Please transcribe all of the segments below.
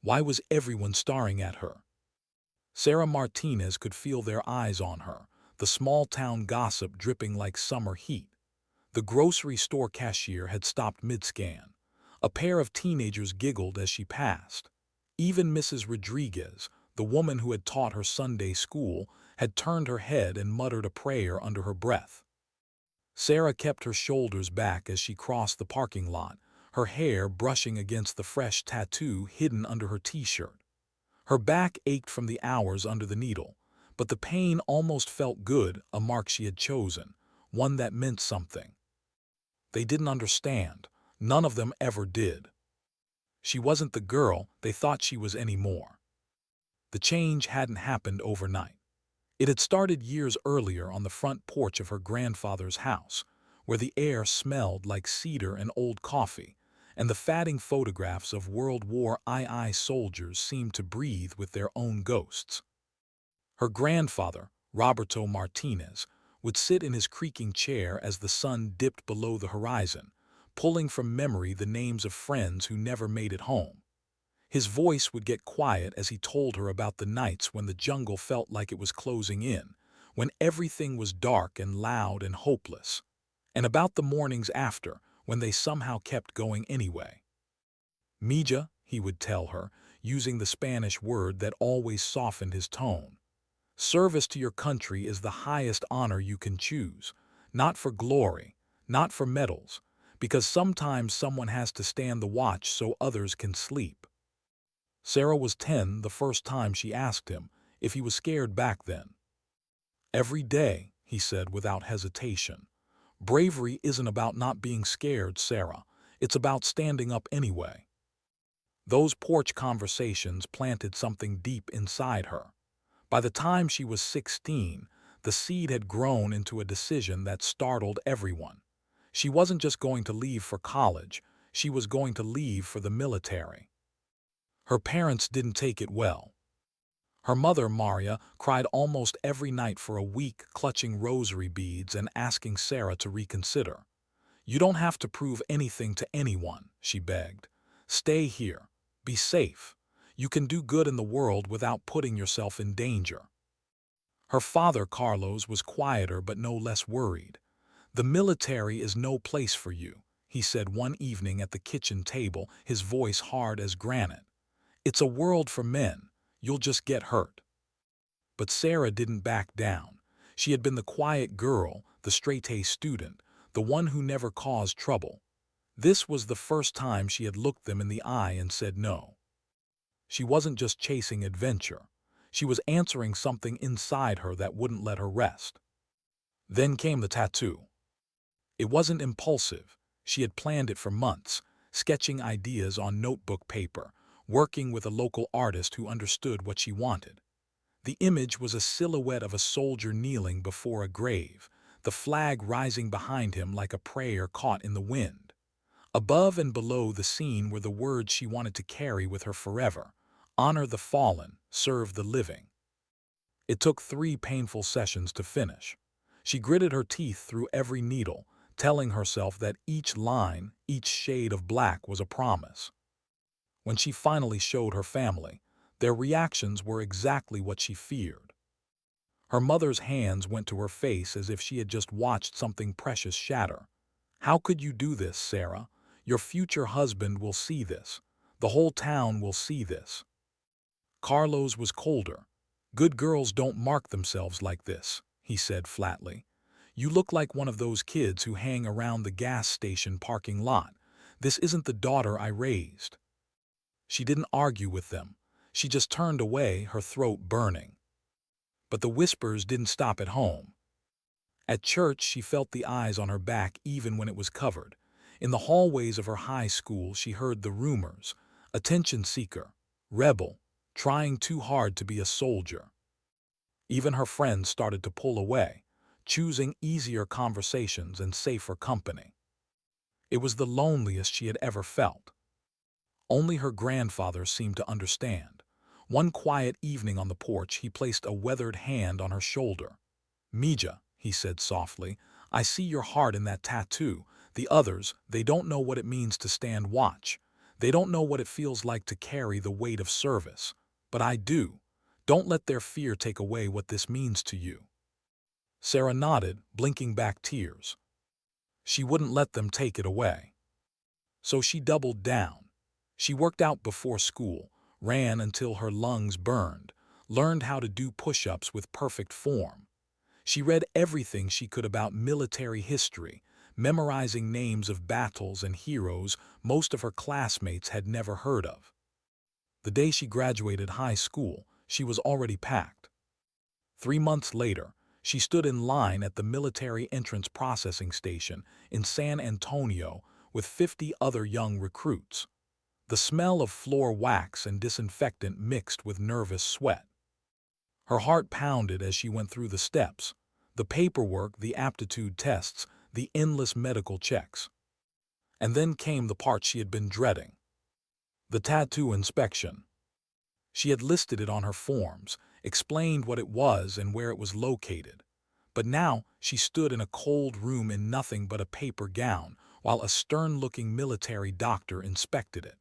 Why was everyone staring at her? Sarah Martinez could feel their eyes on her, the small-town gossip dripping like summer heat. The grocery store cashier had stopped mid-scan. A pair of teenagers giggled as she passed. Even Mrs. Rodriguez, the woman who had taught her Sunday school, had turned her head and muttered a prayer under her breath. Sarah kept her shoulders back as she crossed the parking lot, her hair brushing against the fresh tattoo hidden under her t-shirt. Her back ached from the hours under the needle, but the pain almost felt good, a mark she had chosen, one that meant something. They didn't understand. None of them ever did. She wasn't the girl they thought she was anymore. The change hadn't happened overnight. It had started years earlier on the front porch of her grandfather's house, where the air smelled like cedar and old coffee, and the fatting photographs of World War II soldiers seemed to breathe with their own ghosts. Her grandfather, Roberto Martinez, would sit in his creaking chair as the sun dipped below the horizon, pulling from memory the names of friends who never made it home. His voice would get quiet as he told her about the nights when the jungle felt like it was closing in, when everything was dark and loud and hopeless, and about the mornings after, when they somehow kept going anyway. Mija, he would tell her, using the Spanish word that always softened his tone. Service to your country is the highest honor you can choose, not for glory, not for medals, because sometimes someone has to stand the watch so others can sleep. Sarah was 10 the first time she asked him if he was scared back then. Every day, he said without hesitation. Bravery isn't about not being scared, Sarah. It's about standing up anyway. Those porch conversations planted something deep inside her. By the time she was 16, the seed had grown into a decision that startled everyone. She wasn't just going to leave for college, she was going to leave for the military. Her parents didn't take it well. Her mother, Maria, cried almost every night for a week, clutching rosary beads and asking Sarah to reconsider. You don't have to prove anything to anyone, she begged. Stay here. Be safe. You can do good in the world without putting yourself in danger. Her father, Carlos, was quieter but no less worried. The military is no place for you, he said one evening at the kitchen table, his voice hard as granite. It's a world for men. You'll just get hurt. But Sarah didn't back down. She had been the quiet girl, the straight-A student, the one who never caused trouble. This was the first time she had looked them in the eye and said no. She wasn't just chasing adventure. She was answering something inside her that wouldn't let her rest. Then came the tattoo. It wasn't impulsive. She had planned it for months, sketching ideas on notebook paper, working with a local artist who understood what she wanted. The image was a silhouette of a soldier kneeling before a grave, the flag rising behind him like a prayer caught in the wind. Above and below the scene were the words she wanted to carry with her forever: honor the fallen, serve the living. It took 3 painful sessions to finish. She gritted her teeth through every needle, telling herself that each line, each shade of black was a promise. When she finally showed her family, their reactions were exactly what she feared. Her mother's hands went to her face as if she had just watched something precious shatter. How could you do this, Sarah? Your future husband will see this. The whole town will see this. Carlos was colder. Good girls don't mark themselves like this, he said flatly. You look like one of those kids who hang around the gas station parking lot. This isn't the daughter I raised. She didn't argue with them. She just turned away, her throat burning. But the whispers didn't stop at home. At church, she felt the eyes on her back even when it was covered. In the hallways of her high school, she heard the rumors: attention seeker, rebel, trying too hard to be a soldier. Even her friends started to pull away, choosing easier conversations and safer company. It was the loneliest she had ever felt. Only her grandfather seemed to understand. One quiet evening on the porch, he placed a weathered hand on her shoulder. Mija, he said softly, I see your heart in that tattoo. The others, they don't know what it means to stand watch. They don't know what it feels like to carry the weight of service. But I do. Don't let their fear take away what this means to you." Sarah nodded, blinking back tears. She wouldn't let them take it away. So she doubled down. She worked out before school, ran until her lungs burned, learned how to do push-ups with perfect form. She read everything she could about military history, memorizing names of battles and heroes most of her classmates had never heard of. The day she graduated high school, she was already packed. 3 months later, she stood in line at the military entrance processing station in San Antonio with 50 other young recruits. The smell of floor wax and disinfectant mixed with nervous sweat. Her heart pounded as she went through the steps, the paperwork, the aptitude tests, the endless medical checks. And then came the part she had been dreading. The tattoo inspection. She had listed it on her forms, explained what it was and where it was located. But now she stood in a cold room in nothing but a paper gown, while a stern-looking military doctor inspected it.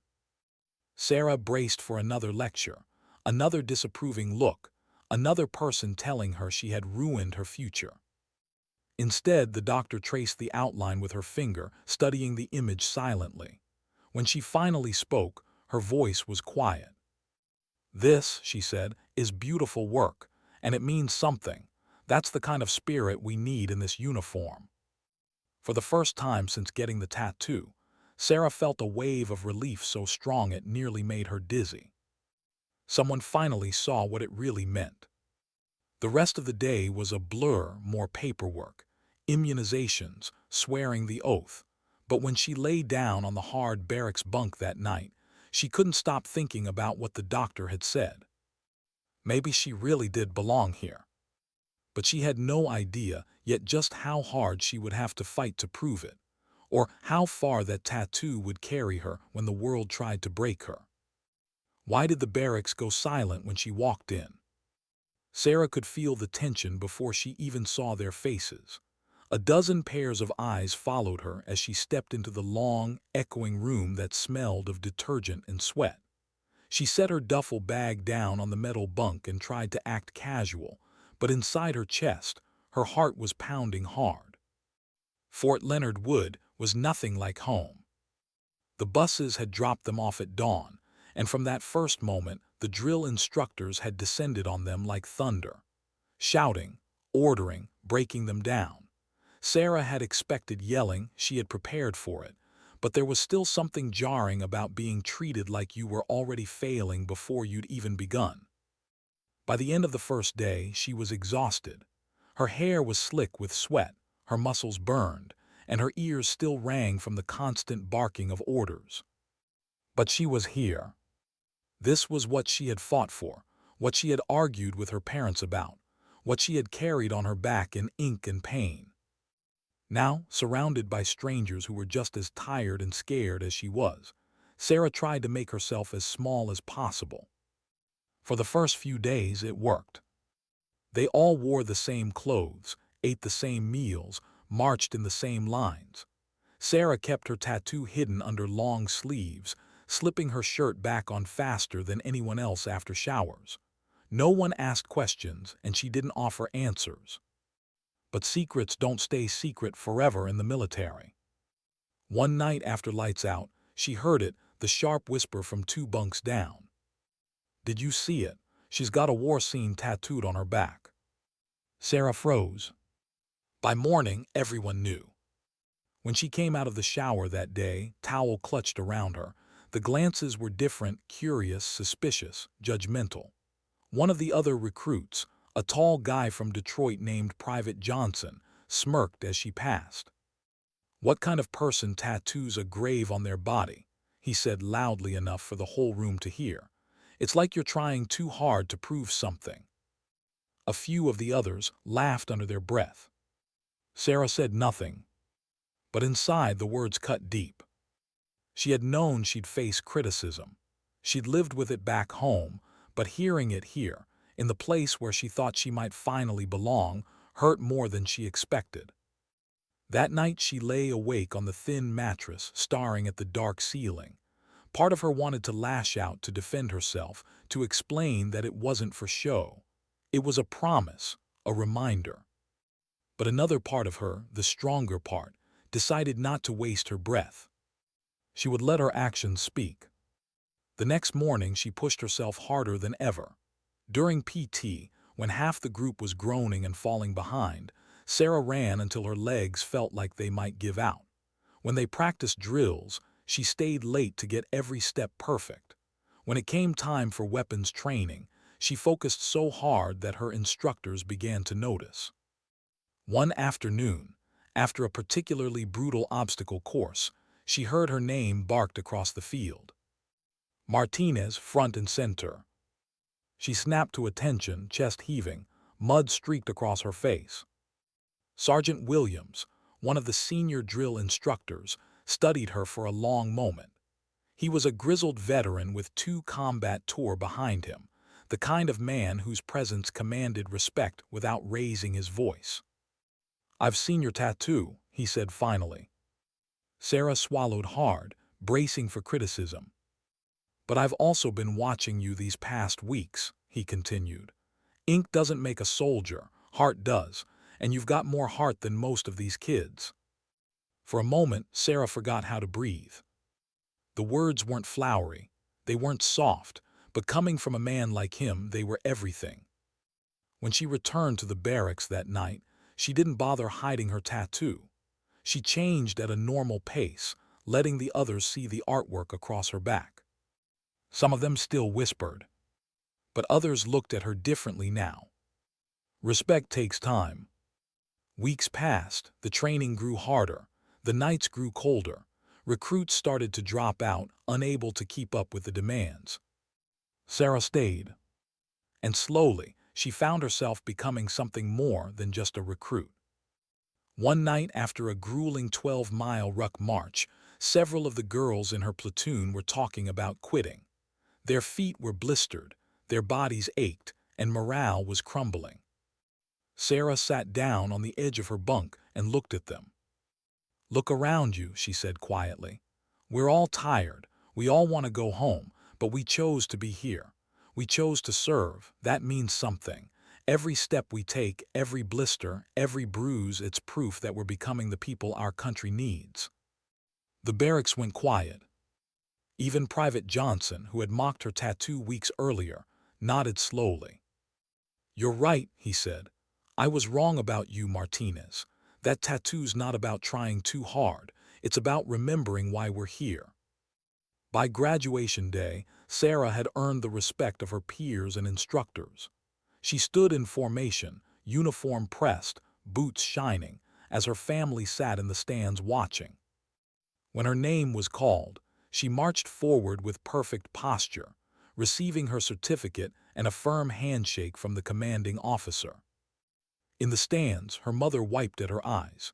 Sarah braced for another lecture, another disapproving look, another person telling her she had ruined her future. Instead, the doctor traced the outline with her finger, studying the image silently. When she finally spoke, her voice was quiet. "This," she said, "is beautiful work, and it means something. That's the kind of spirit we need in this uniform." For the first time since getting the tattoo, Sarah felt a wave of relief so strong it nearly made her dizzy. Someone finally saw what it really meant. The rest of the day was a blur, more paperwork, immunizations, swearing the oath. But when she lay down on the hard barracks bunk that night, she couldn't stop thinking about what the doctor had said. Maybe she really did belong here. But she had no idea yet just how hard she would have to fight to prove it, or how far that tattoo would carry her when the world tried to break her. Why did the barracks go silent when she walked in? Sarah could feel the tension before she even saw their faces. A dozen pairs of eyes followed her as she stepped into the long, echoing room that smelled of detergent and sweat. She set her duffel bag down on the metal bunk and tried to act casual, but inside her chest, her heart was pounding hard. Fort Leonard Wood was nothing like home. The buses had dropped them off at dawn, and from that first moment, the drill instructors had descended on them like thunder, shouting, ordering, breaking them down. Sarah had expected yelling, she had prepared for it, but there was still something jarring about being treated like you were already failing before you'd even begun. By the end of the first day, she was exhausted. Her hair was slick with sweat, her muscles burned, and her ears still rang from the constant barking of orders. But she was here. This was what she had fought for, what she had argued with her parents about, what she had carried on her back in ink and pain. Now, surrounded by strangers who were just as tired and scared as she was, Sarah tried to make herself as small as possible. For the first few days, it worked. They all wore the same clothes, ate the same meals, marched in the same lines. Sarah kept her tattoo hidden under long sleeves, slipping her shirt back on faster than anyone else after showers. No one asked questions, and she didn't offer answers. But secrets don't stay secret forever in the military. One night after lights out, she heard it, the sharp whisper from 2 bunks down. "Did you see it? She's got a war scene tattooed on her back." Sarah froze. By morning, everyone knew. When she came out of the shower that day, towel clutched around her, the glances were different, curious, suspicious, judgmental. One of the other recruits, a tall guy from Detroit named Private Johnson, smirked as she passed. "What kind of person tattoos a grave on their body?" he said loudly enough for the whole room to hear. "It's like you're trying too hard to prove something." A few of the others laughed under their breath. Sarah said nothing, but inside the words cut deep. She had known she'd face criticism. She'd lived with it back home, but hearing it here, in the place where she thought she might finally belong, hurt more than she expected. That night she lay awake on the thin mattress, staring at the dark ceiling. Part of her wanted to lash out, to defend herself, to explain that it wasn't for show. It was a promise, a reminder. But another part of her, the stronger part, decided not to waste her breath. She would let her actions speak. The next morning she pushed herself harder than ever. During PT, when half the group was groaning and falling behind, Sarah ran until her legs felt like they might give out. When they practiced drills, she stayed late to get every step perfect. When it came time for weapons training, she focused so hard that her instructors began to notice. One afternoon, after a particularly brutal obstacle course, she heard her name barked across the field. Martinez, front and center. She snapped to attention, chest heaving, mud streaked across her face. Sergeant Williams, one of the senior drill instructors, studied her for a long moment. He was a grizzled veteran with 2 combat tours behind him, the kind of man whose presence commanded respect without raising his voice. "I've seen your tattoo," he said finally. Sarah swallowed hard, bracing for criticism. "But I've also been watching you these past weeks," he continued. "Ink doesn't make a soldier, heart does, and you've got more heart than most of these kids." For a moment, Sarah forgot how to breathe. The words weren't flowery, they weren't soft, but coming from a man like him, they were everything. When she returned to the barracks that night, she didn't bother hiding her tattoo. She changed at a normal pace, letting the others see the artwork across her back. Some of them still whispered, but others looked at her differently now. Respect takes time. Weeks passed, the training grew harder, the nights grew colder, recruits started to drop out, unable to keep up with the demands. Sarah stayed. And slowly, she found herself becoming something more than just a recruit. One night after a grueling 12-mile ruck march, several of the girls in her platoon were talking about quitting. Their feet were blistered, their bodies ached, and morale was crumbling. Sarah sat down on the edge of her bunk and looked at them. "Look around you," she said quietly. "We're all tired, we all want to go home, but we chose to be here. We chose to serve. That means something. Every step we take, every blister, every bruise, it's proof that we're becoming the people our country needs." The barracks went quiet. Even Private Johnson, who had mocked her tattoo weeks earlier, nodded slowly. "You're right," he said. "I was wrong about you, Martinez. That tattoo's not about trying too hard. It's about remembering why we're here." By graduation day, Sarah had earned the respect of her peers and instructors. She stood in formation, uniform pressed, boots shining, as her family sat in the stands watching. When her name was called, she marched forward with perfect posture, receiving her certificate and a firm handshake from the commanding officer. In the stands, her mother wiped at her eyes.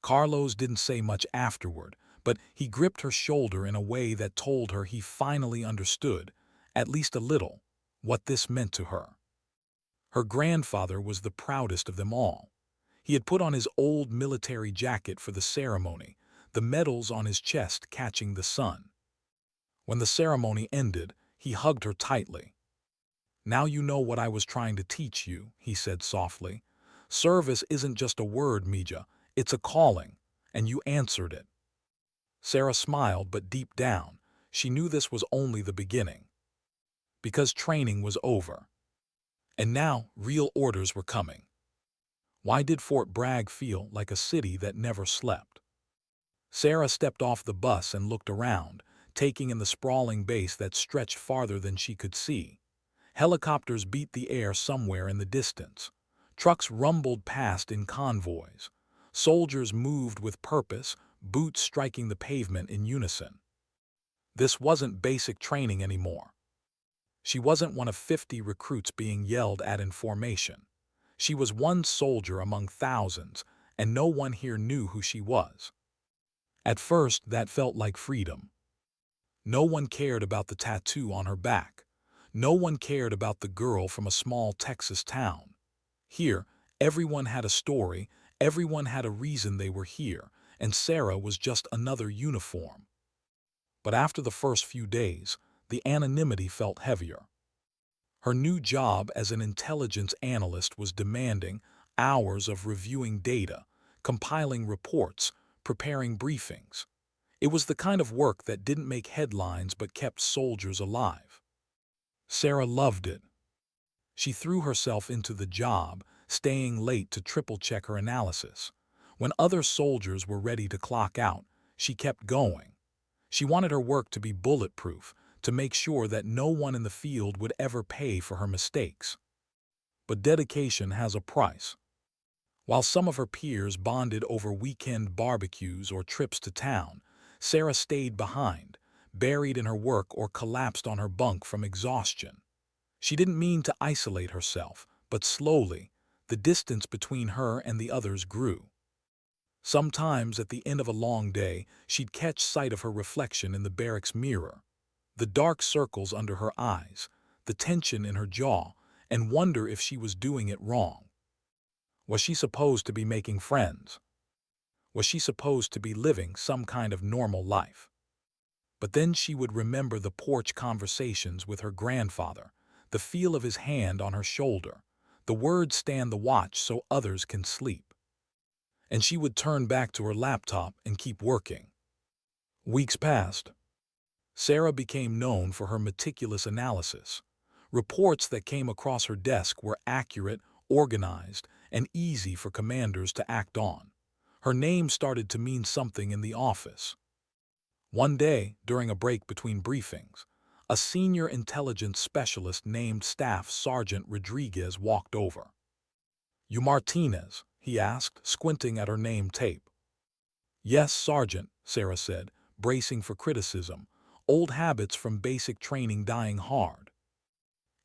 Carlos didn't say much afterward, but he gripped her shoulder in a way that told her he finally understood, at least a little, what this meant to her. Her grandfather was the proudest of them all. He had put on his old military jacket for the ceremony, the medals on his chest catching the sun. When the ceremony ended, he hugged her tightly. "Now you know what I was trying to teach you," he said softly. "Service isn't just a word, Mija. It's a calling, and you answered it." Sarah smiled, but deep down, she knew this was only the beginning. Because training was over. And now, real orders were coming. Why did Fort Bragg feel like a city that never slept? Sarah stepped off the bus and looked around, taking in the sprawling base that stretched farther than she could see. Helicopters beat the air somewhere in the distance. Trucks rumbled past in convoys. Soldiers moved with purpose, boots striking the pavement in unison. This wasn't basic training anymore. She wasn't one of 50 recruits being yelled at in formation. She was one soldier among thousands, and no one here knew who she was. At first, that felt like freedom. No one cared about the tattoo on her back. No one cared about the girl from a small Texas town. Here, everyone had a story, everyone had a reason they were here, and Sarah was just another uniform. But after the first few days, the anonymity felt heavier. Her new job as an intelligence analyst was demanding hours of reviewing data, compiling reports, preparing briefings. It was the kind of work that didn't make headlines but kept soldiers alive. Sarah loved it. She threw herself into the job, staying late to triple-check her analysis. When other soldiers were ready to clock out, she kept going. She wanted her work to be bulletproof, to make sure that no one in the field would ever pay for her mistakes. But dedication has a price. While some of her peers bonded over weekend barbecues or trips to town, Sarah stayed behind, buried in her work or collapsed on her bunk from exhaustion. She didn't mean to isolate herself, but slowly, the distance between her and the others grew. Sometimes, at the end of a long day, she'd catch sight of her reflection in the barracks mirror, the dark circles under her eyes, the tension in her jaw, and wonder if she was doing it wrong. Was she supposed to be making friends? Was she supposed to be living some kind of normal life? But then she would remember the porch conversations with her grandfather, the feel of his hand on her shoulder, the words "stand the watch so others can sleep." And she would turn back to her laptop and keep working. Weeks passed. Sarah became known for her meticulous analysis. Reports that came across her desk were accurate, organized, and easy for commanders to act on. Her name started to mean something in the office. One day, during a break between briefings, a senior intelligence specialist named Staff Sergeant Rodriguez walked over. "You Martinez?" he asked, squinting at her name tape. "Yes, Sergeant," Sarah said, bracing for criticism, old habits from basic training dying hard.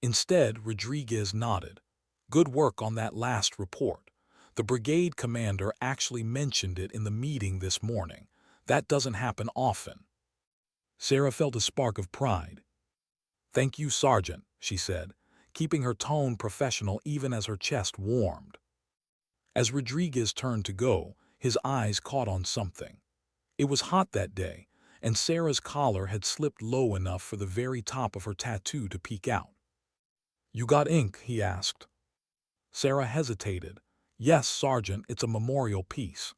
Instead, Rodriguez nodded. "Good work on that last report. The brigade commander actually mentioned it in the meeting this morning. That doesn't happen often." Sarah felt a spark of pride. "Thank you, Sergeant," she said, keeping her tone professional even as her chest warmed. As Rodriguez turned to go, his eyes caught on something. It was hot that day, and Sarah's collar had slipped low enough for the very top of her tattoo to peek out. "You got ink?" he asked. Sarah hesitated. "Yes, Sergeant, it's a memorial piece."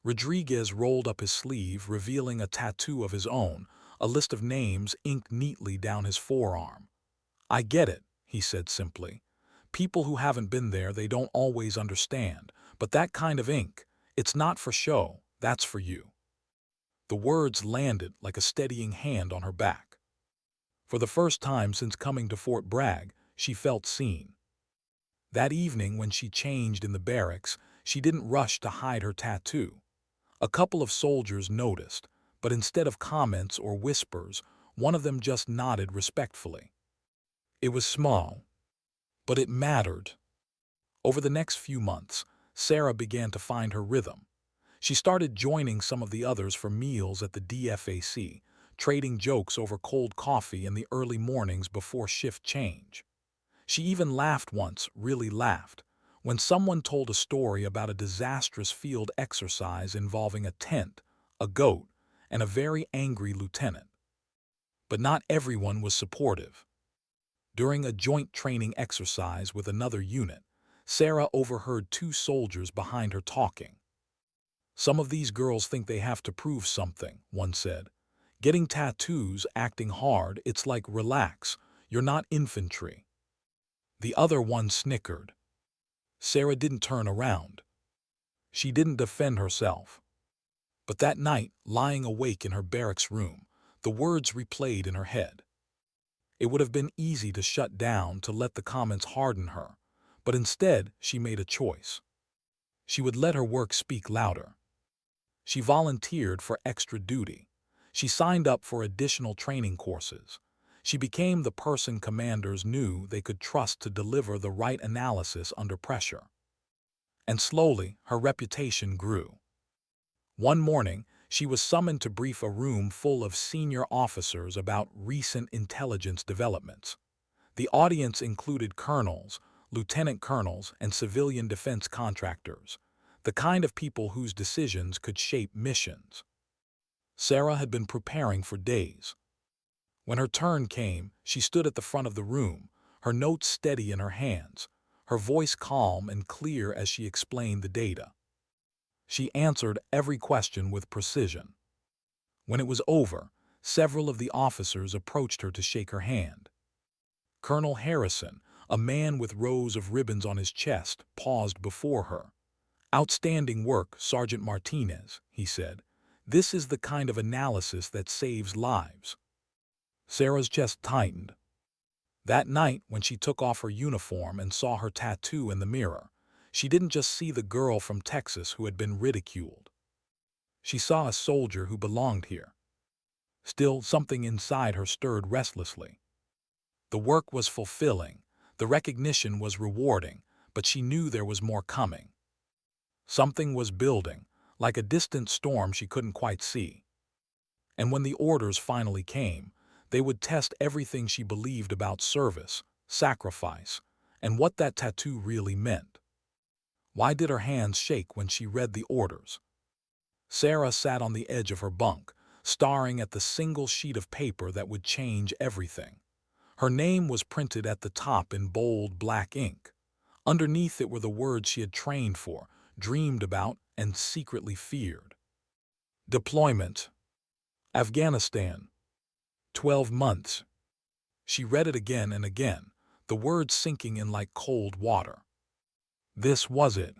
Rodriguez rolled up his sleeve, revealing a tattoo of his own, a list of names inked neatly down his forearm. "I get it," he said simply. "People who haven't been there, they don't always understand. But that kind of ink, it's not for show, that's for you." The words landed like a steadying hand on her back. For the first time since coming to Fort Bragg, she felt seen. That evening when she changed in the barracks, she didn't rush to hide her tattoo. A couple of soldiers noticed, but instead of comments or whispers, one of them just nodded respectfully. It was small, but it mattered. Over the next few months, Sarah began to find her rhythm. She started joining some of the others for meals at the DFAC, trading jokes over cold coffee in the early mornings before shift change. She even laughed once, really laughed, when someone told a story about a disastrous field exercise involving a tent, a goat, and a very angry lieutenant. But not everyone was supportive. During a joint training exercise with another unit, Sarah overheard two soldiers behind her talking. "Some of these girls think they have to prove something," one said. "Getting tattoos, acting hard, it's like relax, you're not infantry." The other one snickered. Sarah didn't turn around. She didn't defend herself. But that night, lying awake in her barracks room, the words replayed in her head. It would have been easy to shut down, to let the comments harden her, but instead she made a choice. She would let her work speak louder. She volunteered for extra duty. She signed up for additional training courses. She became the person commanders knew they could trust to deliver the right analysis under pressure. And slowly, her reputation grew. One morning, she was summoned to brief a room full of senior officers about recent intelligence developments. The audience included colonels, lieutenant colonels, and civilian defense contractors, the kind of people whose decisions could shape missions. Sarah had been preparing for days. When her turn came, she stood at the front of the room, her notes steady in her hands, her voice calm and clear as she explained the data. She answered every question with precision. When it was over, several of the officers approached her to shake her hand. Colonel Harrison, a man with rows of ribbons on his chest, paused before her. "Outstanding work, Sergeant Martinez," he said. "This is the kind of analysis that saves lives." Sarah's chest tightened. That night, when she took off her uniform and saw her tattoo in the mirror, she didn't just see the girl from Texas who had been ridiculed. She saw a soldier who belonged here. Still, something inside her stirred restlessly. The work was fulfilling, the recognition was rewarding, but she knew there was more coming. Something was building, like a distant storm she couldn't quite see. And when the orders finally came, they would test everything she believed about service, sacrifice, and what that tattoo really meant. Why did her hands shake when she read the orders? Sarah sat on the edge of her bunk, staring at the single sheet of paper that would change everything. Her name was printed at the top in bold black ink. Underneath it were the words she had trained for, dreamed about, and secretly feared. Deployment. Afghanistan. 12 months. She read it again and again, the words sinking in like cold water. This was it.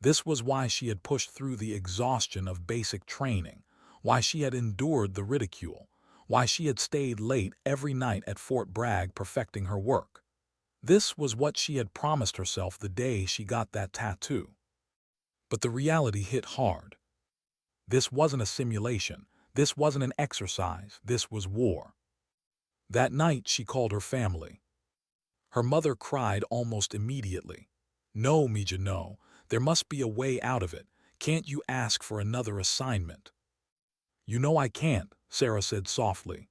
This was why she had pushed through the exhaustion of basic training, why she had endured the ridicule, why she had stayed late every night at Fort Bragg perfecting her work. This was what she had promised herself the day she got that tattoo. But the reality hit hard. This wasn't a simulation. This wasn't an exercise. This was war. That night she called her family. Her mother cried almost immediately. "No, Mija, no. There must be a way out of it. Can't you ask for another assignment?" "You know I can't," Sarah said softly.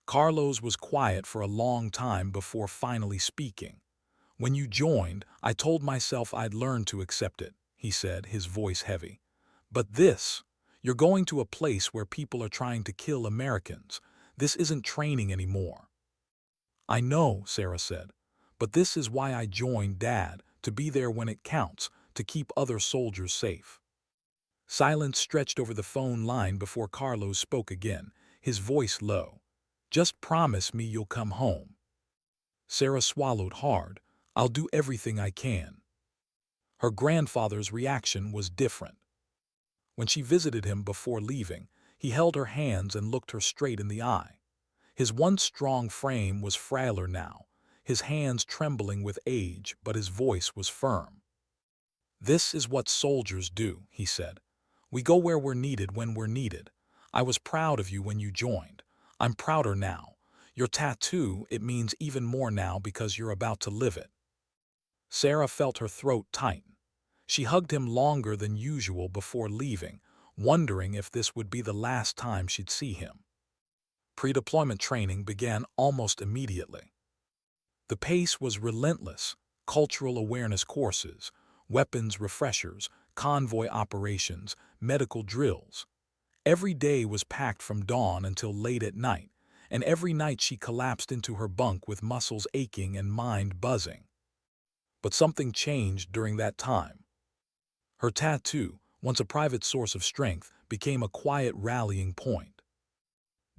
Carlos was quiet for a long time before finally speaking. "When you joined, I told myself I'd learn to accept it," he said, his voice heavy. "But this, you're going to a place where people are trying to kill Americans. This isn't training anymore." "I know," Sarah said, "but this is why I joined Dad, to be there when it counts, to keep other soldiers safe." Silence stretched over the phone line before Carlos spoke again, his voice low. "Just promise me you'll come home." Sarah swallowed hard. "I'll do everything I can." Her grandfather's reaction was different. When she visited him before leaving, he held her hands and looked her straight in the eye. His once strong frame was frailer now, his hands trembling with age, but his voice was firm. "This is what soldiers do," he said. "We go where we're needed when we're needed. I was proud of you when you joined. I'm prouder now. Your tattoo, it means even more now because you're about to live it." Sarah felt her throat tighten. She hugged him longer than usual before leaving, wondering if this would be the last time she'd see him. Pre-deployment training began almost immediately. The pace was relentless: cultural awareness courses, weapons refreshers, convoy operations, medical drills. Every day was packed from dawn until late at night, and every night she collapsed into her bunk with muscles aching and mind buzzing. But something changed during that time. Her tattoo, once a private source of strength, became a quiet rallying point.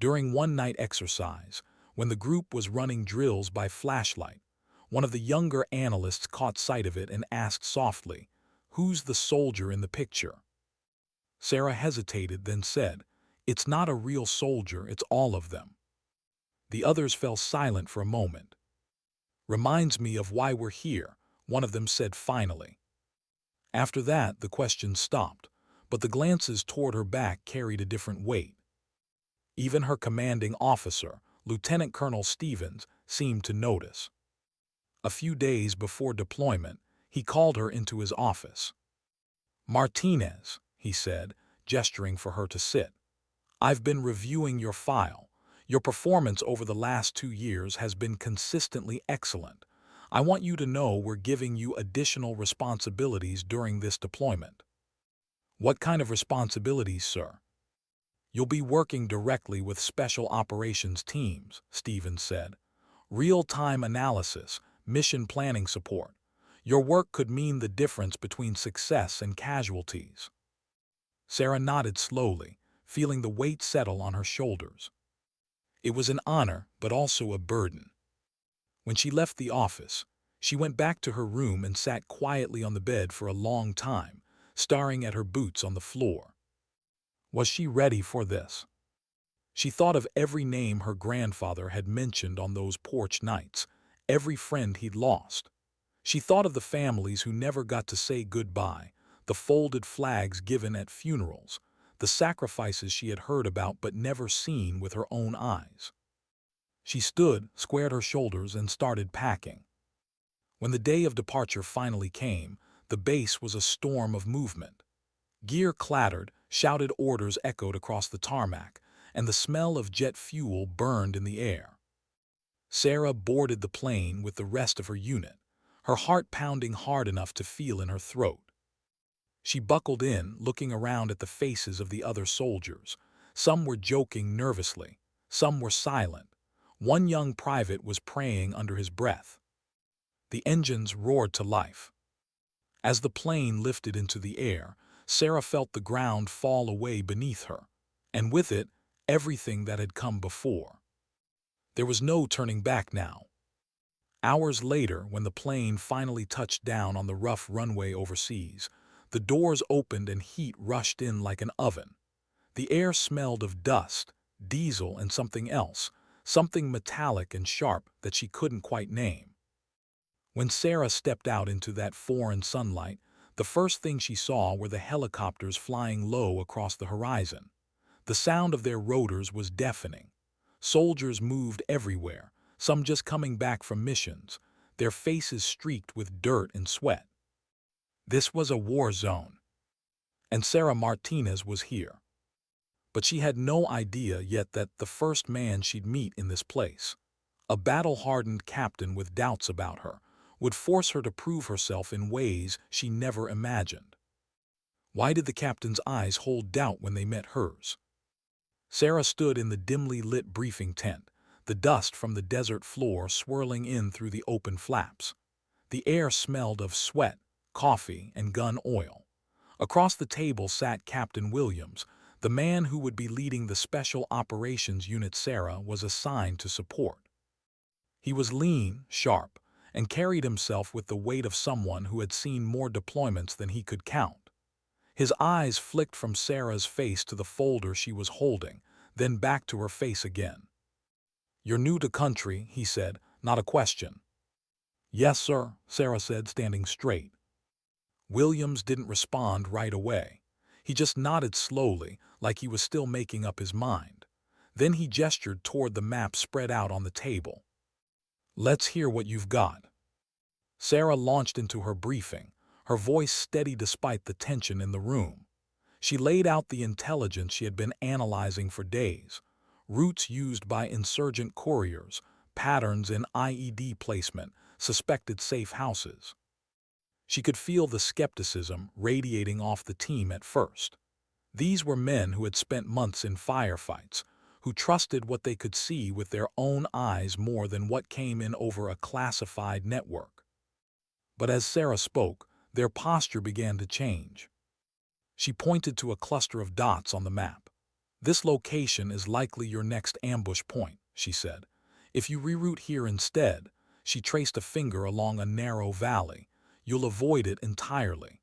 During one night exercise, when the group was running drills by flashlight, one of the younger analysts caught sight of it and asked softly, "Who's the soldier in the picture?" Sarah hesitated, then said, "It's not a real soldier, it's all of them." The others fell silent for a moment. "Reminds me of why we're here," one of them said finally. After that, the questions stopped, but the glances toward her back carried a different weight. Even her commanding officer, Lieutenant Colonel Stevens, seemed to notice. A few days before deployment, he called her into his office. "Martinez," he said, gesturing for her to sit. "I've been reviewing your file. Your performance over the last 2 years has been consistently excellent. I want you to know we're giving you additional responsibilities during this deployment." "What kind of responsibilities, sir?" You'll be working directly with special operations teams, Stevens said. Real-time analysis, mission planning support. Your work could mean the difference between success and casualties. Sarah nodded slowly, feeling the weight settle on her shoulders. It was an honor, but also a burden. When she left the office, she went back to her room and sat quietly on the bed for a long time, staring at her boots on the floor. Was she ready for this? She thought of every name her grandfather had mentioned on those porch nights, every friend he'd lost. She thought of the families who never got to say goodbye, the folded flags given at funerals, the sacrifices she had heard about but never seen with her own eyes. She stood, squared her shoulders, and started packing. When the day of departure finally came, the base was a storm of movement. Gear clattered, shouted orders echoed across the tarmac, and the smell of jet fuel burned in the air. Sarah boarded the plane with the rest of her unit, her heart pounding hard enough to feel in her throat. She buckled in, looking around at the faces of the other soldiers. Some were joking nervously, some were silent. One young private was praying under his breath. The engines roared to life. As the plane lifted into the air, Sarah felt the ground fall away beneath her, and with it, everything that had come before. There was no turning back now. Hours later, when the plane finally touched down on the rough runway overseas, the doors opened and heat rushed in like an oven. The air smelled of dust, diesel, and something else, something metallic and sharp that she couldn't quite name. When Sarah stepped out into that foreign sunlight, the first thing she saw were the helicopters flying low across the horizon. The sound of their rotors was deafening. Soldiers moved everywhere, some just coming back from missions, their faces streaked with dirt and sweat. This was a war zone. And Sarah Martinez was here. But she had no idea yet that the first man she'd meet in this place, a battle-hardened captain with doubts about her, would force her to prove herself in ways she never imagined. Why did the captain's eyes hold doubt when they met hers? Sarah stood in the dimly lit briefing tent, the dust from the desert floor swirling in through the open flaps. The air smelled of sweat, coffee, and gun oil. Across the table sat Captain Williams, the man who would be leading the Special Operations Unit Sarah was assigned to support. He was lean, sharp, and carried himself with the weight of someone who had seen more deployments than he could count. His eyes flicked from Sarah's face to the folder she was holding, then back to her face again. "You're new to country," he said, "not a question." "Yes, sir," Sarah said, standing straight. Williams didn't respond right away. He just nodded slowly, like he was still making up his mind. Then he gestured toward the map spread out on the table. "Let's hear what you've got." Sarah launched into her briefing, her voice steady despite the tension in the room. She laid out the intelligence she had been analyzing for days, routes used by insurgent couriers, patterns in IED placement, suspected safe houses. She could feel the skepticism radiating off the team at first. These were men who had spent months in firefights, who trusted what they could see with their own eyes more than what came in over a classified network. But as Sarah spoke, their posture began to change. She pointed to a cluster of dots on the map. "This location is likely your next ambush point," she said. "If you reroute here instead," she traced a finger along a narrow valley, "you'll avoid it entirely.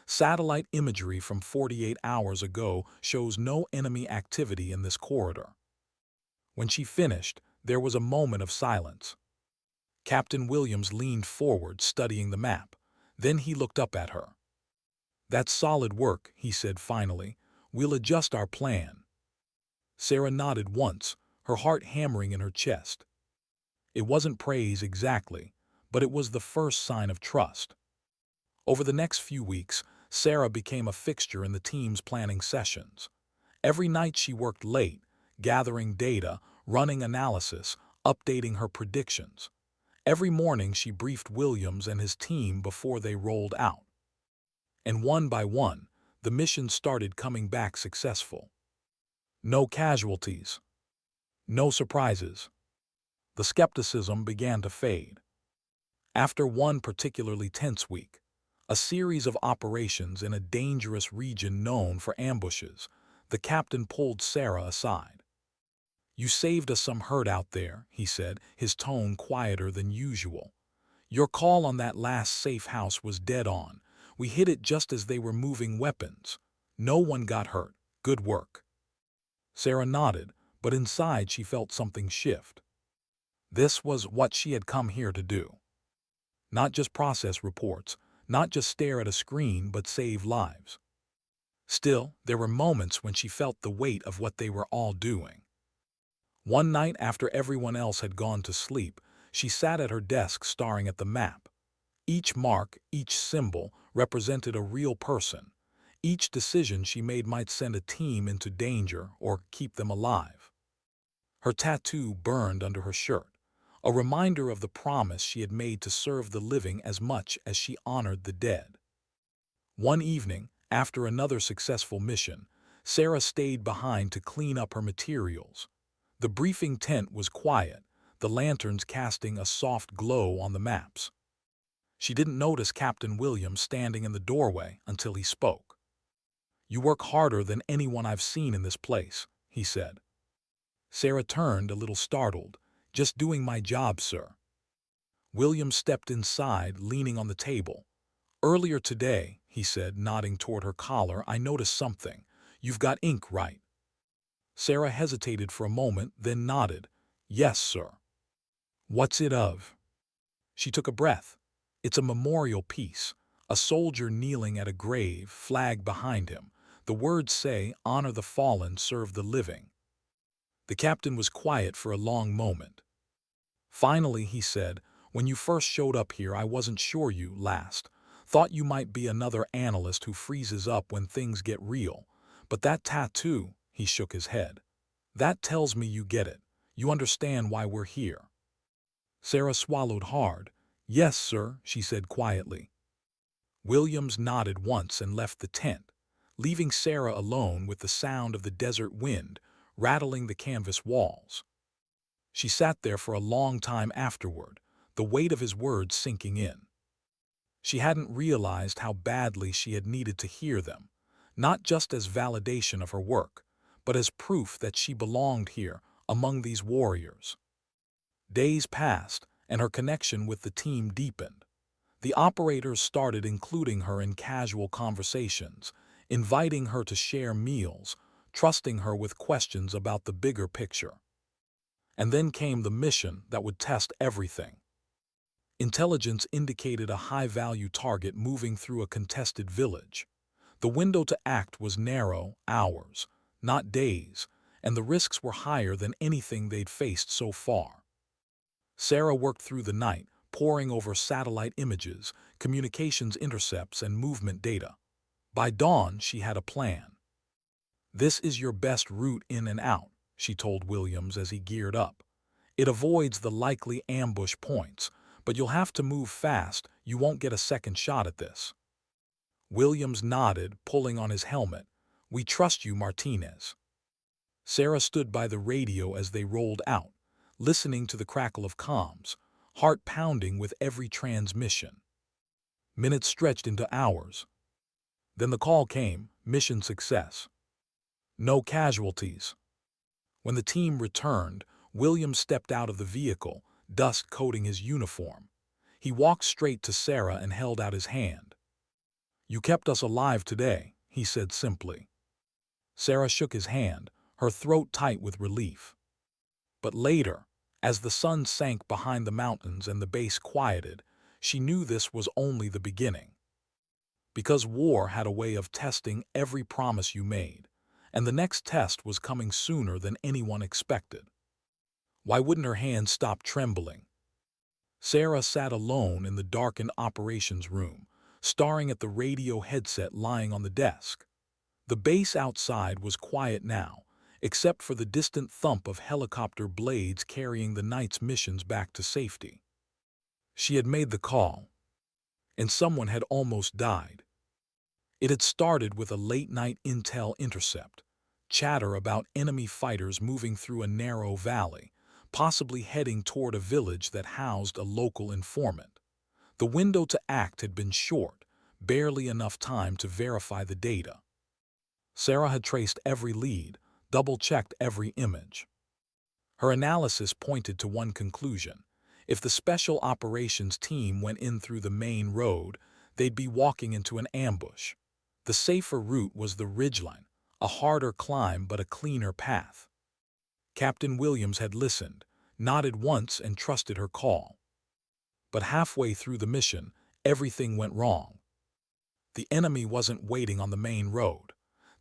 Satellite imagery from 48 hours ago shows no enemy activity in this corridor." When she finished, there was a moment of silence. Captain Williams leaned forward, studying the map. Then he looked up at her. "That's solid work," he said finally. "We'll adjust our plan." Sarah nodded once, her heart hammering in her chest. It wasn't praise exactly, but it was the first sign of trust. Over the next few weeks, Sarah became a fixture in the team's planning sessions. Every night she worked late, gathering data, running analysis, updating her predictions. Every morning she briefed Williams and his team before they rolled out. And one by one, the missions started coming back successful. No casualties. No surprises. The skepticism began to fade. After one particularly tense week, a series of operations in a dangerous region known for ambushes, the captain pulled Sarah aside. "You saved us some hurt out there," he said, his tone quieter than usual. "Your call on that last safe house was dead on. We hit it just as they were moving weapons. No one got hurt. Good work." Sarah nodded, but inside she felt something shift. This was what she had come here to do. Not just process reports, not just stare at a screen, but save lives. Still, there were moments when she felt the weight of what they were all doing. One night after everyone else had gone to sleep, she sat at her desk staring at the map. Each mark, each symbol, represented a real person. Each decision she made might send a team into danger or keep them alive. Her tattoo burned under her shirt, a reminder of the promise she had made to serve the living as much as she honored the dead. One evening, after another successful mission, Sarah stayed behind to clean up her materials. The briefing tent was quiet, the lanterns casting a soft glow on the maps. She didn't notice Captain Williams standing in the doorway until he spoke. "You work harder than anyone I've seen in this place," he said. Sarah turned, a little startled. "Just doing my job, sir." Williams stepped inside, leaning on the table. "Earlier today," he said, nodding toward her collar, "I noticed something. You've got ink, right?" Sarah hesitated for a moment, then nodded. "Yes, sir." "What's it of?" She took a breath. "It's a memorial piece. A soldier kneeling at a grave, flag behind him. The words say, 'Honor the fallen, serve the living.'" The captain was quiet for a long moment. Finally, he said, "When you first showed up here, I wasn't sure you last. Thought you might be another analyst who freezes up when things get real. But that tattoo," he shook his head, "that tells me you get it. You understand why we're here." Sarah swallowed hard. "Yes, sir," she said quietly. Williams nodded once and left the tent, leaving Sarah alone with the sound of the desert wind rattling the canvas walls. She sat there for a long time afterward, the weight of his words sinking in. She hadn't realized how badly she had needed to hear them, not just as validation of her work, but as proof that she belonged here among these warriors. Days passed, and her connection with the team deepened. The operators started including her in casual conversations, inviting her to share meals, trusting her with questions about the bigger picture. And then came the mission that would test everything. Intelligence indicated a high-value target moving through a contested village. The window to act was narrow, hours, not days, and the risks were higher than anything they'd faced so far. Sarah worked through the night, poring over satellite images, communications intercepts, and movement data. By dawn, she had a plan. "This is your best route in and out," she told Williams as he geared up. "It avoids the likely ambush points, but you'll have to move fast. You won't get a second shot at this." Williams nodded, pulling on his helmet. "We trust you, Martinez." Sarah stood by the radio as they rolled out, listening to the crackle of comms, heart pounding with every transmission. Minutes stretched into hours. Then the call came, mission success. No casualties. When the team returned, Williams stepped out of the vehicle, dust coating his uniform. He walked straight to Sarah and held out his hand. "You kept us alive today," he said simply. Sarah shook his hand, her throat tight with relief. But later, as the sun sank behind the mountains and the base quieted, she knew this was only the beginning. Because war had a way of testing every promise you made, and the next test was coming sooner than anyone expected. Why wouldn't her hands stop trembling? Sarah sat alone in the darkened operations room, staring at the radio headset lying on the desk. The base outside was quiet now, except for the distant thump of helicopter blades carrying the night's missions back to safety. She had made the call, and someone had almost died. It had started with a late-night intel intercept. chatter about enemy fighters moving through a narrow valley, possibly heading toward a village that housed a local informant. The window to act had been short, barely enough time to verify the data. Sarah had traced every lead, double-checked every image. Her analysis pointed to one conclusion. If the special operations team went in through the main road, they'd be walking into an ambush. The safer route was the ridgeline, a harder climb but a cleaner path. Captain Williams had listened, nodded once and trusted her call. But halfway through the mission, everything went wrong. The enemy wasn't waiting on the main road.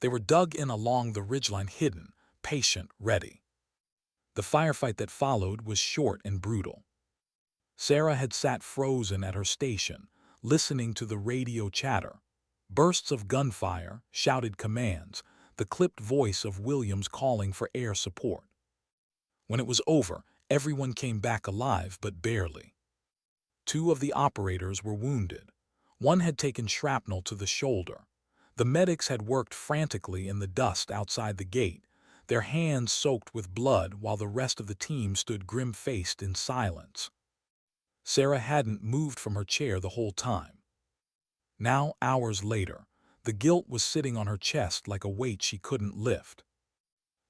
They were dug in along the ridgeline, hidden, patient, ready. The firefight that followed was short and brutal. Sarah had sat frozen at her station, listening to the radio chatter. Bursts of gunfire, shouted commands, the clipped voice of Williams calling for air support. When it was over, everyone came back alive, but barely. 2 of the operators were wounded. 1 had taken shrapnel to the shoulder. The medics had worked frantically in the dust outside the gate, their hands soaked with blood while the rest of the team stood grim-faced in silence. Sarah hadn't moved from her chair the whole time. Now, hours later, the guilt was sitting on her chest like a weight she couldn't lift.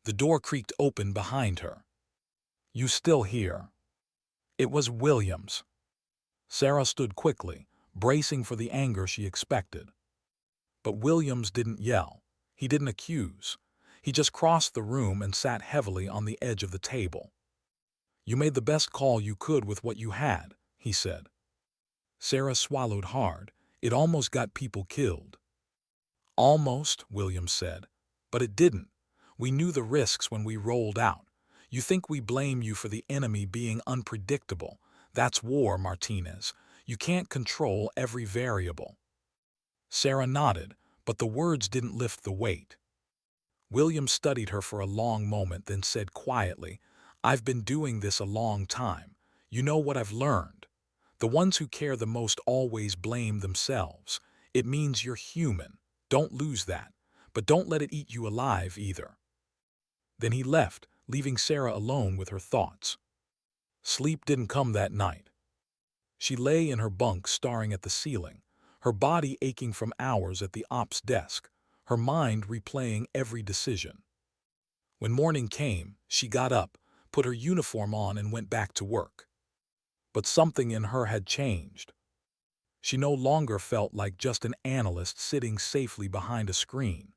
The door creaked open behind her. "You still here?" It was Williams. Sarah stood quickly, bracing for the anger she expected. But Williams didn't yell. He didn't accuse. He just crossed the room and sat heavily on the edge of the table. "You made the best call you could with what you had," he said. Sarah swallowed hard. "It almost got people killed." "Almost," Williams said. "But it didn't. We knew the risks when we rolled out. You think we blame you for the enemy being unpredictable. That's war, Martinez. You can't control every variable." Sarah nodded, but the words didn't lift the weight. Williams studied her for a long moment, then said quietly, "I've been doing this a long time. You know what I've learned? The ones who care the most always blame themselves. It means you're human. Don't lose that. But don't let it eat you alive either." Then he left, leaving Sarah alone with her thoughts. Sleep didn't come that night. She lay in her bunk staring at the ceiling, her body aching from hours at the ops desk, her mind replaying every decision. When morning came, she got up, put her uniform on and went back to work. But something in her had changed. She no longer felt like just an analyst sitting safely behind a screen.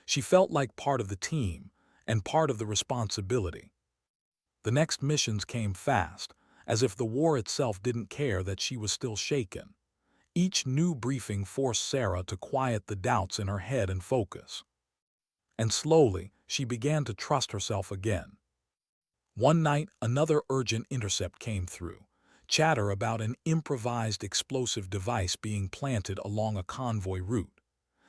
She felt like part of the team and part of the responsibility. The next missions came fast, as if the war itself didn't care that she was still shaken. Each new briefing forced Sarah to quiet the doubts in her head and focus. And slowly, she began to trust herself again. One night, another urgent intercept came through. Chatter about an improvised explosive device being planted along a convoy route.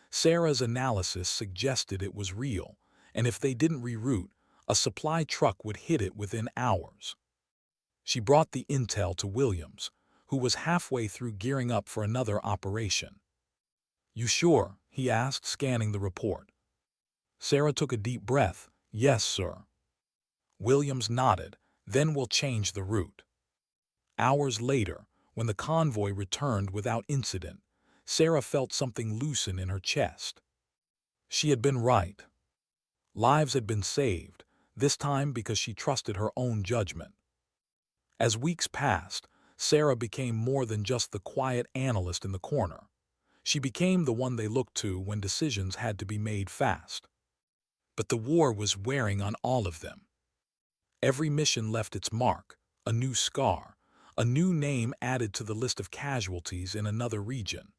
Sarah's analysis suggested it was real, and if they didn't reroute, a supply truck would hit it within hours. She brought the intel to Williams, who was halfway through gearing up for another operation. "You sure?" he asked, scanning the report. Sarah took a deep breath. "Yes, sir." Williams nodded. "Then we'll change the route." Hours later, when the convoy returned without incident, Sarah felt something loosen in her chest. She had been right. Lives had been saved, this time because she trusted her own judgment. As weeks passed, Sarah became more than just the quiet analyst in the corner. She became the one they looked to when decisions had to be made fast. But the war was wearing on all of them. Every mission left its mark, a new scar, a new name added to the list of casualties in another region.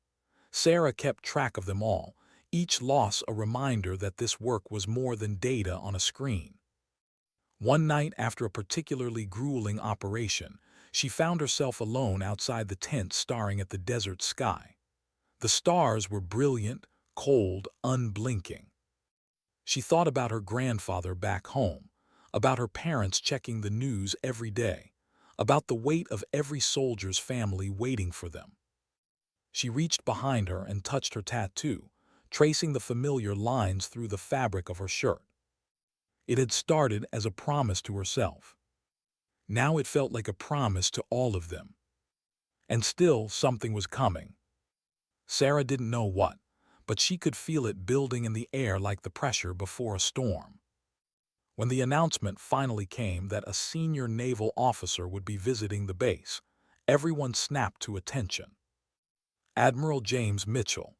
Sarah kept track of them all, each loss a reminder that this work was more than data on a screen. One night after a particularly grueling operation, she found herself alone outside the tent staring at the desert sky. The stars were brilliant, cold, unblinking. She thought about her grandfather back home, about her parents checking the news every day, about the weight of every soldier's family waiting for them. She reached behind her and touched her tattoo, tracing the familiar lines through the fabric of her shirt. It had started as a promise to herself. Now it felt like a promise to all of them. And still something was coming. Sarah didn't know what, but she could feel it building in the air like the pressure before a storm. When the announcement finally came that a senior naval officer would be visiting the base, everyone snapped to attention. Admiral James Mitchell,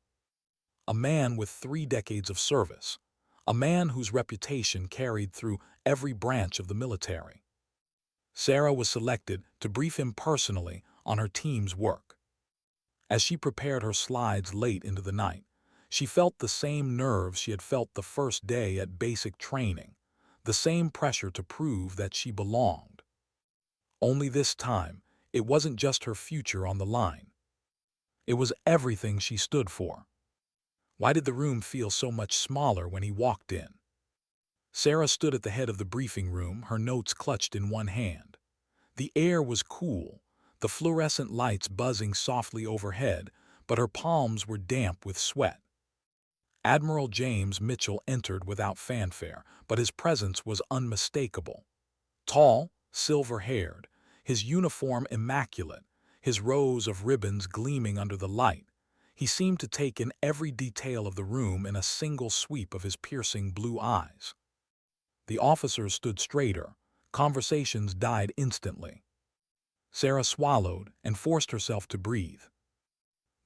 a man with 3 decades of service, a man whose reputation carried through every branch of the military. Sarah was selected to brief him personally on her team's work. As she prepared her slides late into the night, she felt the same nerves she had felt the first day at basic training, the same pressure to prove that she belonged. Only this time, it wasn't just her future on the line. It was everything she stood for. Why did the room feel so much smaller when he walked in? Sarah stood at the head of the briefing room, her notes clutched in one hand. The air was cool, the fluorescent lights buzzing softly overhead, but her palms were damp with sweat. Admiral James Mitchell entered without fanfare, but his presence was unmistakable. Tall, silver-haired, his uniform immaculate, his rows of ribbons gleaming under the light, he seemed to take in every detail of the room in a single sweep of his piercing blue eyes. The officers stood straighter. Conversations died instantly. Sarah swallowed and forced herself to breathe.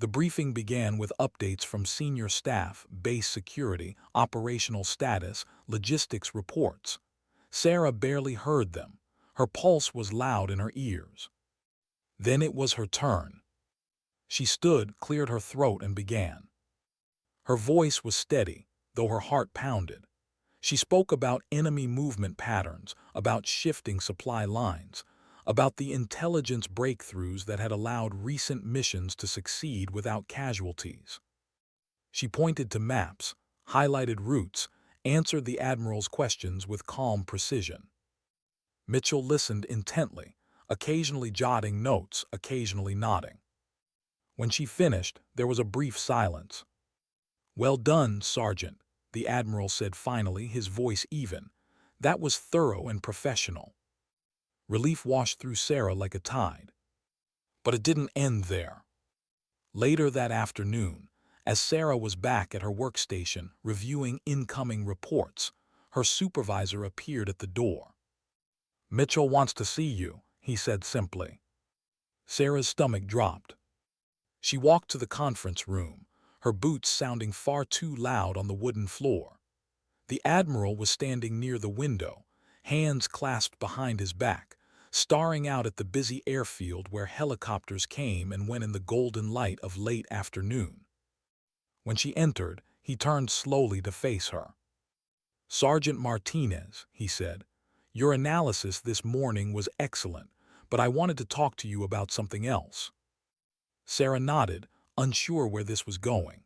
The briefing began with updates from senior staff, base security, operational status, logistics reports. Sarah barely heard them. Her pulse was loud in her ears. Then it was her turn. She stood, cleared her throat, and began. Her voice was steady, though her heart pounded. She spoke about enemy movement patterns, about shifting supply lines, about the intelligence breakthroughs that had allowed recent missions to succeed without casualties. She pointed to maps, highlighted routes, answered the Admiral's questions with calm precision. Mitchell listened intently, occasionally jotting notes, occasionally nodding. When she finished, there was a brief silence. "Well done, Sergeant," the Admiral said finally, his voice even. "That was thorough and professional." Relief washed through Sarah like a tide. But it didn't end there. Later that afternoon, as Sarah was back at her workstation reviewing incoming reports, her supervisor appeared at the door. "Mitchell wants to see you," he said simply. Sarah's stomach dropped. She walked to the conference room, her boots sounding far too loud on the wooden floor. The Admiral was standing near the window, hands clasped behind his back, staring out at the busy airfield where helicopters came and went in the golden light of late afternoon. When she entered, he turned slowly to face her. "Sergeant Martinez," he said, "your analysis this morning was excellent, but I wanted to talk to you about something else." Sarah nodded, unsure where this was going.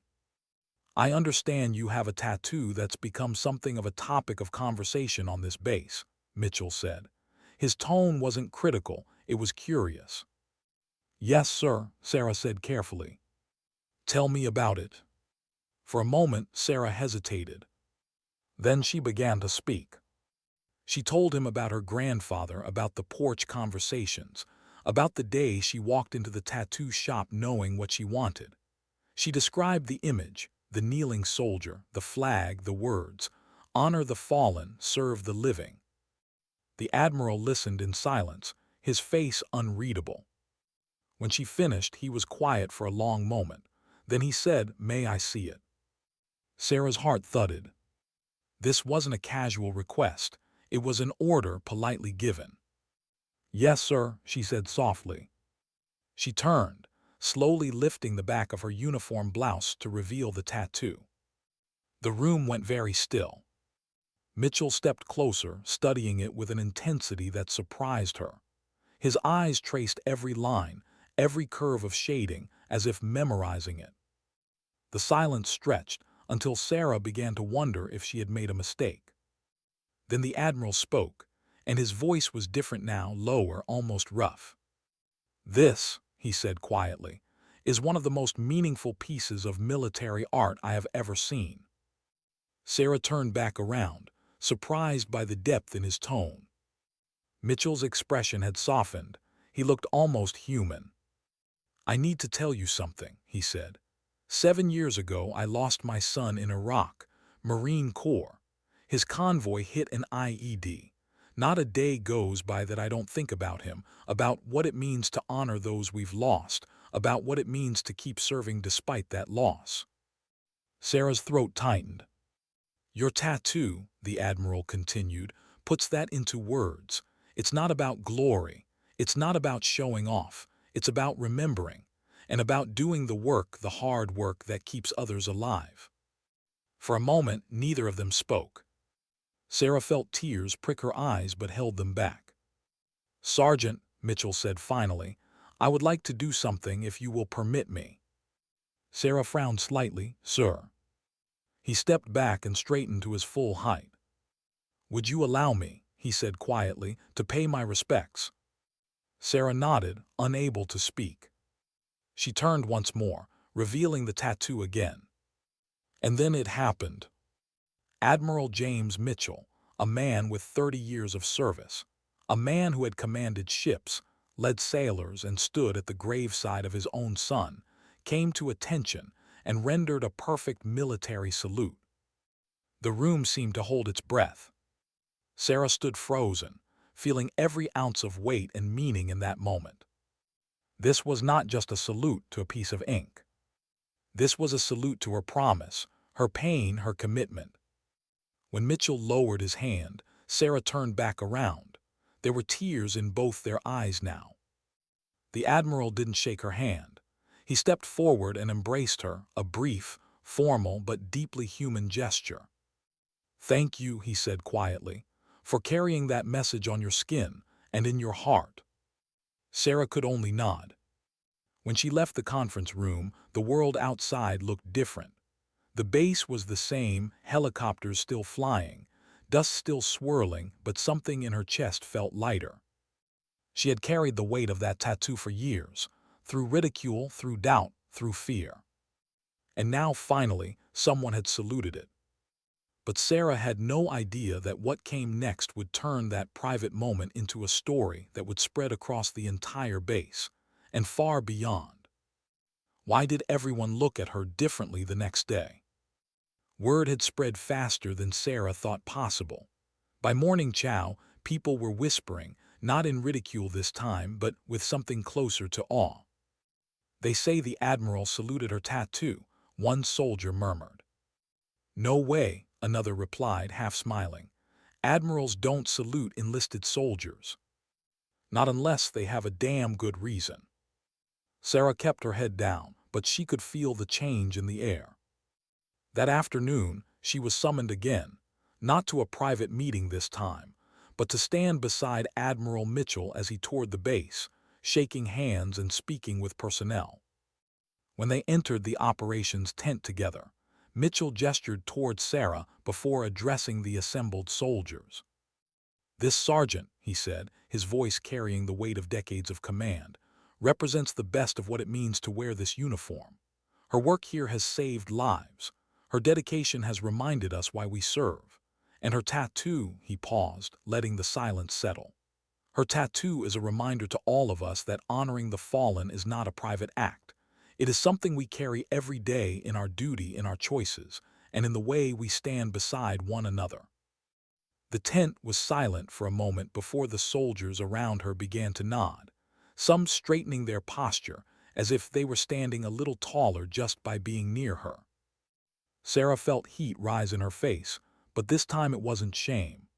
"I understand you have a tattoo that's become something of a topic of conversation on this base," Mitchell said. His tone wasn't critical, it was curious. "Yes, sir," Sarah said carefully. "Tell me about it." For a moment, Sarah hesitated. Then she began to speak. She told him about her grandfather, about the porch conversations, about the day she walked into the tattoo shop knowing what she wanted. She described the image, the kneeling soldier, the flag, the words, "Honor the fallen, serve the living." The Admiral listened in silence, his face unreadable. When she finished, he was quiet for a long moment. Then he said, "May I see it?" Sarah's heart thudded. This wasn't a casual request. It was an order politely given. "Yes, sir," she said softly. She turned, slowly lifting the back of her uniform blouse to reveal the tattoo. The room went very still. Mitchell stepped closer, studying it with an intensity that surprised her. His eyes traced every line, every curve of shading, as if memorizing it. The silence stretched until Sarah began to wonder if she had made a mistake. Then the Admiral spoke, and his voice was different now, lower, almost rough. "This," he said quietly, "is one of the most meaningful pieces of military art I have ever seen." Sarah turned back around, surprised by the depth in his tone. Mitchell's expression had softened. He looked almost human. "I need to tell you something," he said. "7 years ago, I lost my son in Iraq, Marine Corps. His convoy hit an IED. Not a day goes by that I don't think about him, about what it means to honor those we've lost, about what it means to keep serving despite that loss." Sarah's throat tightened. "Your tattoo," the Admiral continued, "puts that into words. It's not about glory. It's not about showing off. It's about remembering, and about doing the work, the hard work that keeps others alive." For a moment, neither of them spoke. Sarah felt tears prick her eyes but held them back. "Sergeant," Mitchell said finally, "I would like to do something if you will permit me." Sarah frowned slightly. "Sir." He stepped back and straightened to his full height. "Would you allow me," he said quietly, "to pay my respects?" Sarah nodded, unable to speak. She turned once more, revealing the tattoo again. And then it happened. Admiral James Mitchell, a man with 30 years of service, a man who had commanded ships, led sailors, and stood at the graveside of his own son, came to attention and rendered a perfect military salute. The room seemed to hold its breath. Sarah stood frozen, feeling every ounce of weight and meaning in that moment. This was not just a salute to a piece of ink. This was a salute to her promise, her pain, her commitment. When Mitchell lowered his hand, Sarah turned back around. There were tears in both their eyes now. The Admiral didn't shake her hand. He stepped forward and embraced her, a brief, formal, but deeply human gesture. "Thank you," he said quietly, "for carrying that message on your skin and in your heart." Sarah could only nod. When she left the conference room, the world outside looked different. The base was the same, helicopters still flying, dust still swirling, but something in her chest felt lighter. She had carried the weight of that tattoo for years, through ridicule, through doubt, through fear. And now, finally, someone had saluted it. But Sarah had no idea that what came next would turn that private moment into a story that would spread across the entire base, and far beyond. Why did everyone look at her differently the next day? Word had spread faster than Sarah thought possible. By morning chow, people were whispering, not in ridicule this time, but with something closer to awe. "They say the Admiral saluted her tattoo," one soldier murmured. "No way," another replied, half smiling. "Admirals don't salute enlisted soldiers. Not unless they have a damn good reason." Sarah kept her head down, but she could feel the change in the air. That afternoon, she was summoned again, not to a private meeting this time, but to stand beside Admiral Mitchell as he toured the base, shaking hands and speaking with personnel. When they entered the operations tent together, Mitchell gestured toward Sarah before addressing the assembled soldiers. "This sergeant," he said, his voice carrying the weight of decades of command, "represents the best of what it means to wear this uniform. Her work here has saved lives. Her dedication has reminded us why we serve. And her tattoo," he paused, letting the silence settle. "Her tattoo is a reminder to all of us that honoring the fallen is not a private act. It is something we carry every day in our duty, in our choices, and in the way we stand beside one another." The tent was silent for a moment before the soldiers around her began to nod, some straightening their posture, as if they were standing a little taller just by being near her. Sarah felt heat rise in her face, but this time it wasn't shame.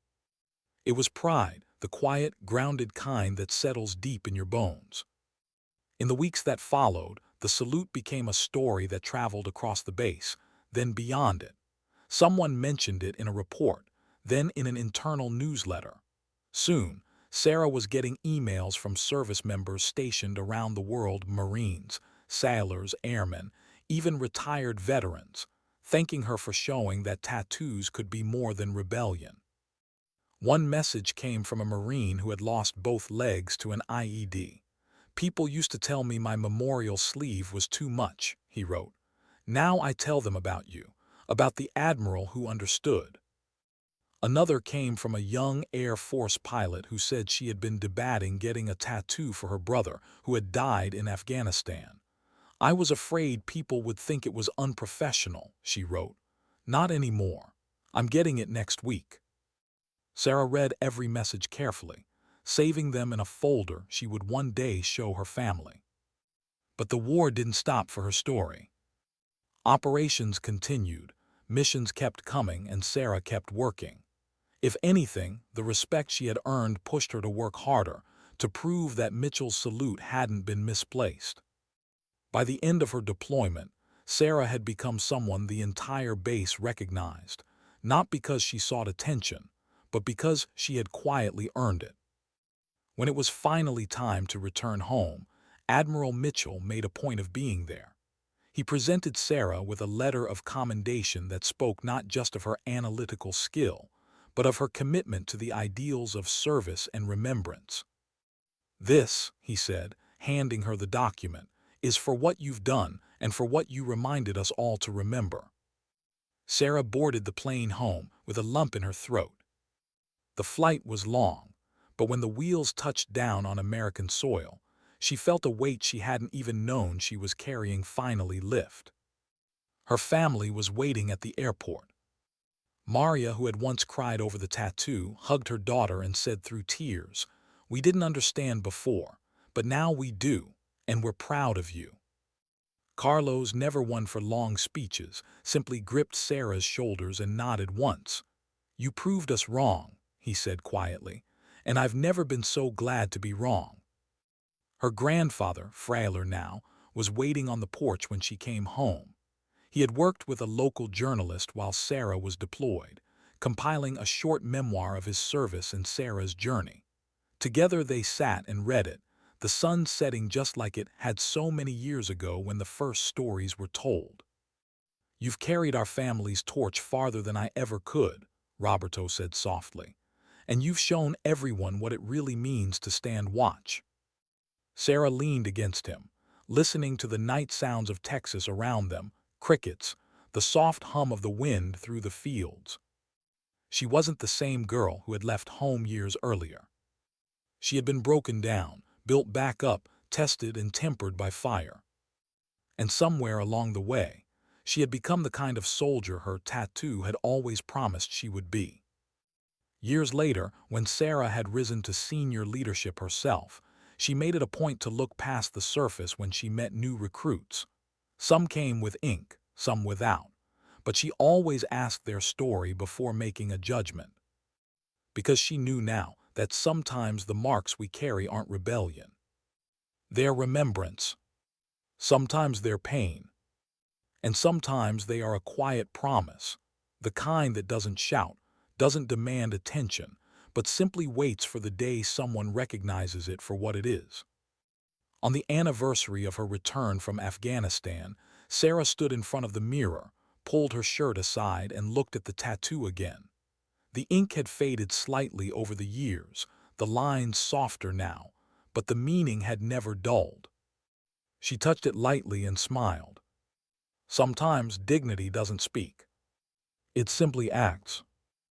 It was pride, the quiet, grounded kind that settles deep in your bones. In the weeks that followed, the salute became a story that traveled across the base, then beyond it. Someone mentioned it in a report, then in an internal newsletter. Soon, Sarah was getting emails from service members stationed around the world, Marines, sailors, airmen, even retired veterans, thanking her for showing that tattoos could be more than rebellion. One message came from a Marine who had lost both legs to an IED. "People used to tell me my memorial sleeve was too much," he wrote. "Now I tell them about you, about the Admiral who understood." Another came from a young Air Force pilot who said she had been debating getting a tattoo for her brother, who had died in Afghanistan. "I was afraid people would think it was unprofessional," she wrote. "Not anymore. I'm getting it next week." Sarah read every message carefully, saving them in a folder she would one day show her family. But the war didn't stop for her story. Operations continued, missions kept coming, and Sarah kept working. If anything, the respect she had earned pushed her to work harder, to prove that Mitchell's salute hadn't been misplaced. By the end of her deployment, Sarah had become someone the entire base recognized, not because she sought attention, but because she had quietly earned it. When it was finally time to return home, Admiral Mitchell made a point of being there. He presented Sarah with a letter of commendation that spoke not just of her analytical skill, but of her commitment to the ideals of service and remembrance. "This," he said, handing her the document, "is for what you've done and for what you reminded us all to remember." Sarah boarded the plane home with a lump in her throat. The flight was long, but when the wheels touched down on American soil, she felt a weight she hadn't even known she was carrying finally lift. Her family was waiting at the airport. Maria, who had once cried over the tattoo, hugged her daughter and said through tears, "We didn't understand before, but now we do, and we're proud of you." Carlos, never one for long speeches, simply gripped Sarah's shoulders and nodded once. "You proved us wrong," he said quietly, "and I've never been so glad to be wrong." Her grandfather, frailer now, was waiting on the porch when she came home. He had worked with a local journalist while Sarah was deployed, compiling a short memoir of his service and Sarah's journey. Together they sat and read it, the sun setting just like it had so many years ago when the first stories were told. "You've carried our family's torch farther than I ever could," Roberto said softly, "and you've shown everyone what it really means to stand watch." Sarah leaned against him, listening to the night sounds of Texas around them, crickets, the soft hum of the wind through the fields. She wasn't the same girl who had left home years earlier. She had been broken down, built back up, tested and tempered by fire. And somewhere along the way, she had become the kind of soldier her tattoo had always promised she would be. Years later, when Sarah had risen to senior leadership herself, she made it a point to look past the surface when she met new recruits. Some came with ink, some without, but she always asked their story before making a judgment. Because she knew now that sometimes the marks we carry aren't rebellion. They're remembrance. Sometimes they're pain. And sometimes they are a quiet promise, the kind that doesn't shout, doesn't demand attention, but simply waits for the day someone recognizes it for what it is. On the anniversary of her return from Afghanistan, Sarah stood in front of the mirror, pulled her shirt aside, and looked at the tattoo again. The ink had faded slightly over the years, the lines softer now, but the meaning had never dulled. She touched it lightly and smiled. Sometimes dignity doesn't speak. It simply acts.